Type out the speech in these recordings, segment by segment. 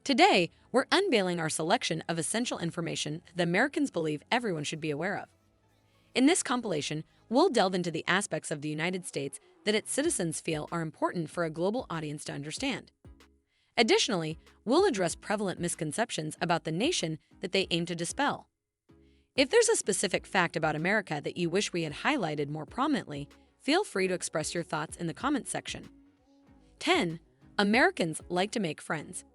Today, we're unveiling our selection of essential information that Americans believe everyone should be aware of. In this compilation, we'll delve into the aspects of the United States that its citizens feel are important for a global audience to understand. Additionally, we'll address prevalent misconceptions about the nation that they aim to dispel. If there's a specific fact about America that you wish we had highlighted more prominently, feel free to express your thoughts in the comments section. 10. Americans like to make friends.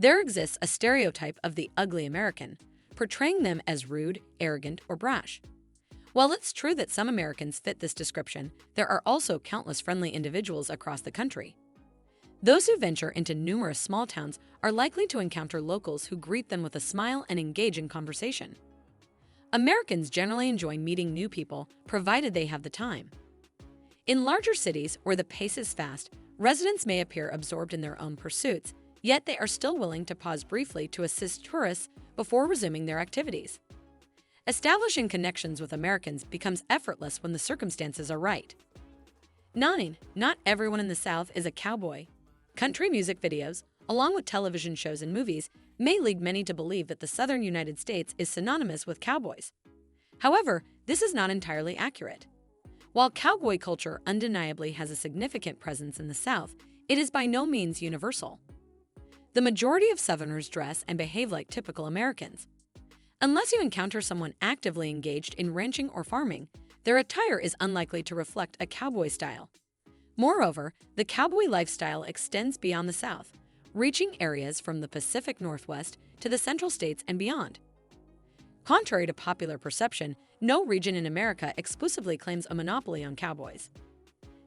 There exists a stereotype of the ugly American, portraying them as rude, arrogant, or brash. While it's true that some Americans fit this description, there are also countless friendly individuals across the country. Those who venture into numerous small towns are likely to encounter locals who greet them with a smile and engage in conversation. Americans generally enjoy meeting new people, provided they have the time. In larger cities, where the pace is fast, residents may appear absorbed in their own pursuits, yet they are still willing to pause briefly to assist tourists before resuming their activities. Establishing connections with Americans becomes effortless when the circumstances are right. 9. Not everyone in the South is a cowboy. Country music videos, along with television shows and movies, may lead many to believe that the southern United States is synonymous with cowboys. However, this is not entirely accurate. While cowboy culture undeniably has a significant presence in the South, it is by no means universal. The majority of Southerners dress and behave like typical Americans. Unless you encounter someone actively engaged in ranching or farming, their attire is unlikely to reflect a cowboy style. Moreover, the cowboy lifestyle extends beyond the South, reaching areas from the Pacific Northwest to the Central States and beyond. Contrary to popular perception, no region in America exclusively claims a monopoly on cowboys.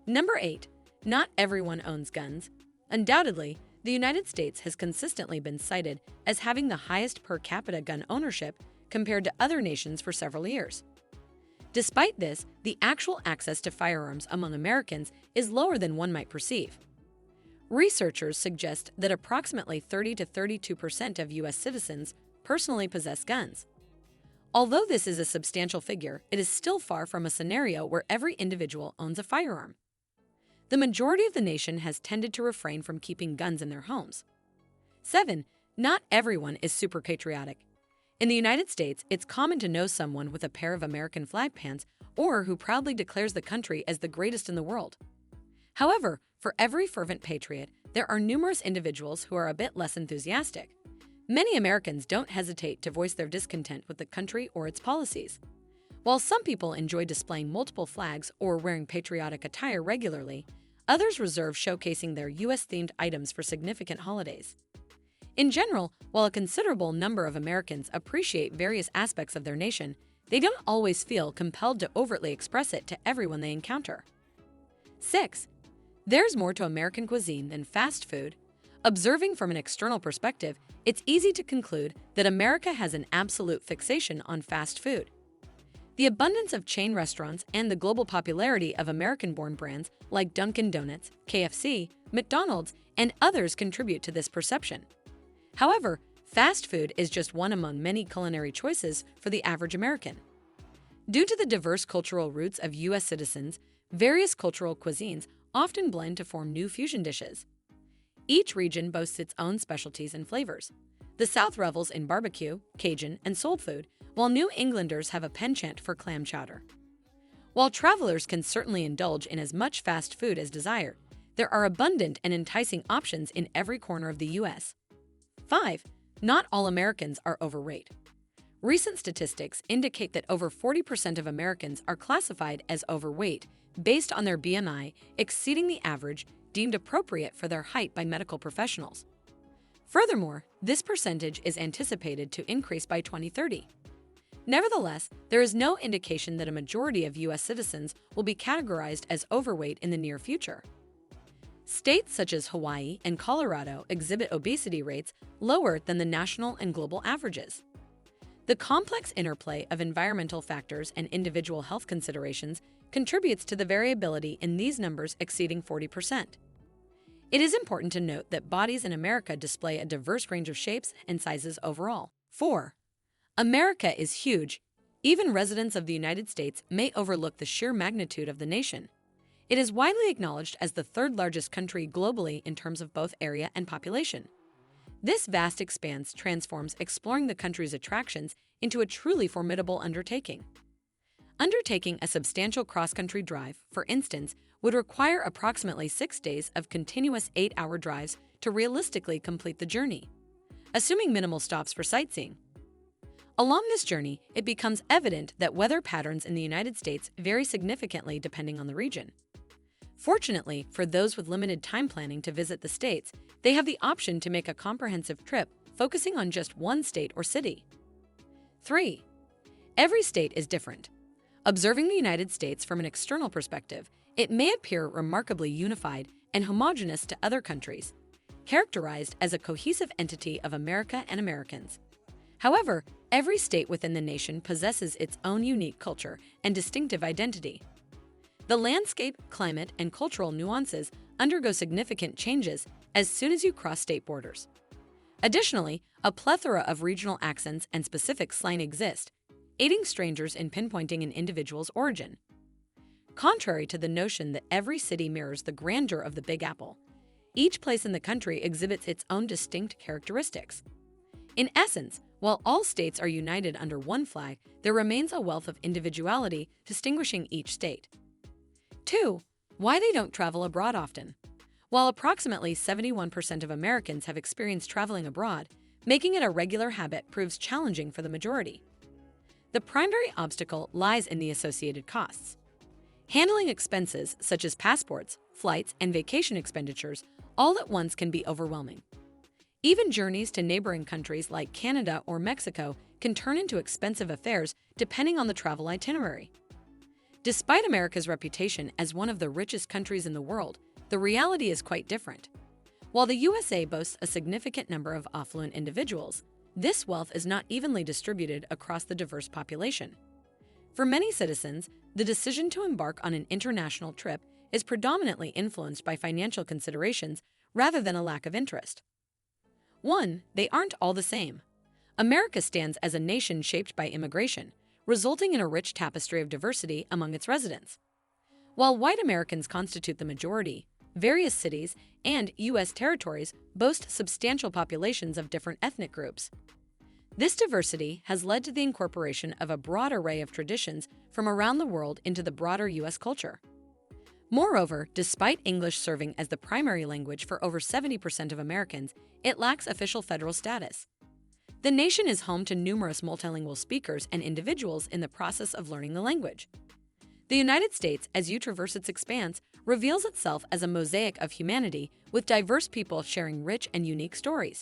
Number 8. Not everyone owns guns. Undoubtedly, the United States has consistently been cited as having the highest per capita gun ownership compared to other nations for several years. Despite this, the actual access to firearms among Americans is lower than one might perceive. Researchers suggest that approximately 30 to 32% of U.S. citizens personally possess guns. Although this is a substantial figure, it is still far from a scenario where every individual owns a firearm. The majority of the nation has tended to refrain from keeping guns in their homes. 7. Not everyone is super patriotic. In the United States, it's common to know someone with a pair of American flag pants or who proudly declares the country as the greatest in the world. However, for every fervent patriot, there are numerous individuals who are a bit less enthusiastic. Many Americans don't hesitate to voice their discontent with the country or its policies. While some people enjoy displaying multiple flags or wearing patriotic attire regularly, others reserve showcasing their U.S.-themed items for significant holidays. In general, while a considerable number of Americans appreciate various aspects of their nation, they don't always feel compelled to overtly express it to everyone they encounter. 6. There's more to American cuisine than fast food. Observing from an external perspective, it's easy to conclude that America has an absolute fixation on fast food. The abundance of chain restaurants and the global popularity of American-born brands like Dunkin' Donuts, KFC, McDonald's, and others contribute to this perception. However, fast food is just one among many culinary choices for the average American. Due to the diverse cultural roots of U.S. citizens, various cultural cuisines often blend to form new fusion dishes. Each region boasts its own specialties and flavors. The South revels in barbecue, Cajun, and soul food, while New Englanders have a penchant for clam chowder. While travelers can certainly indulge in as much fast food as desired, there are abundant and enticing options in every corner of the U.S. 5. Not all Americans are overweight. Recent statistics indicate that over 40% of Americans are classified as overweight based on their BMI exceeding the average deemed appropriate for their height by medical professionals. Furthermore, this percentage is anticipated to increase by 2030. Nevertheless, there is no indication that a majority of U.S. citizens will be categorized as overweight in the near future. States such as Hawaii and Colorado exhibit obesity rates lower than the national and global averages. The complex interplay of environmental factors and individual health considerations contributes to the variability in these numbers exceeding 40%. It is important to note that bodies in America display a diverse range of shapes and sizes overall. 4. America is huge. Even residents of the United States may overlook the sheer magnitude of the nation. It is widely acknowledged as the third largest country globally in terms of both area and population. This vast expanse transforms exploring the country's attractions into a truly formidable undertaking. Undertaking a substantial cross-country drive, for instance, would require approximately 6 days of continuous 8-hour drives to realistically complete the journey, assuming minimal stops for sightseeing. Along this journey, it becomes evident that weather patterns in the United States vary significantly depending on the region. Fortunately, for those with limited time planning to visit the states, they have the option to make a comprehensive trip focusing on just one state or city. 3. Every state is different. Observing the United States from an external perspective, it may appear remarkably unified and homogeneous to other countries, characterized as a cohesive entity of America and Americans. However, every state within the nation possesses its own unique culture and distinctive identity. The landscape, climate, and cultural nuances undergo significant changes as soon as you cross state borders. Additionally, a plethora of regional accents and specific slang exist, aiding strangers in pinpointing an individual's origin. Contrary to the notion that every city mirrors the grandeur of the Big Apple, each place in the country exhibits its own distinct characteristics. In essence, while all states are united under one flag, there remains a wealth of individuality distinguishing each state. 2. Why they don't travel abroad often. While approximately 71% of Americans have experienced traveling abroad, making it a regular habit proves challenging for the majority. The primary obstacle lies in the associated costs. Handling expenses such as passports, flights, and vacation expenditures all at once can be overwhelming. Even journeys to neighboring countries like Canada or Mexico can turn into expensive affairs depending on the travel itinerary. Despite America's reputation as one of the richest countries in the world, the reality is quite different. While the USA boasts a significant number of affluent individuals, this wealth is not evenly distributed across the diverse population. For many citizens, the decision to embark on an international trip is predominantly influenced by financial considerations rather than a lack of interest. 1. They aren't all the same. America stands as a nation shaped by immigration, resulting in a rich tapestry of diversity among its residents. While white Americans constitute the majority, various cities and U.S. territories boast substantial populations of different ethnic groups. This diversity has led to the incorporation of a broad array of traditions from around the world into the broader U.S. culture. Moreover, despite English serving as the primary language for over 70% of Americans, it lacks official federal status. The nation is home to numerous multilingual speakers and individuals in the process of learning the language. The United States, as you traverse its expanse, reveals itself as a mosaic of humanity with diverse people sharing rich and unique stories.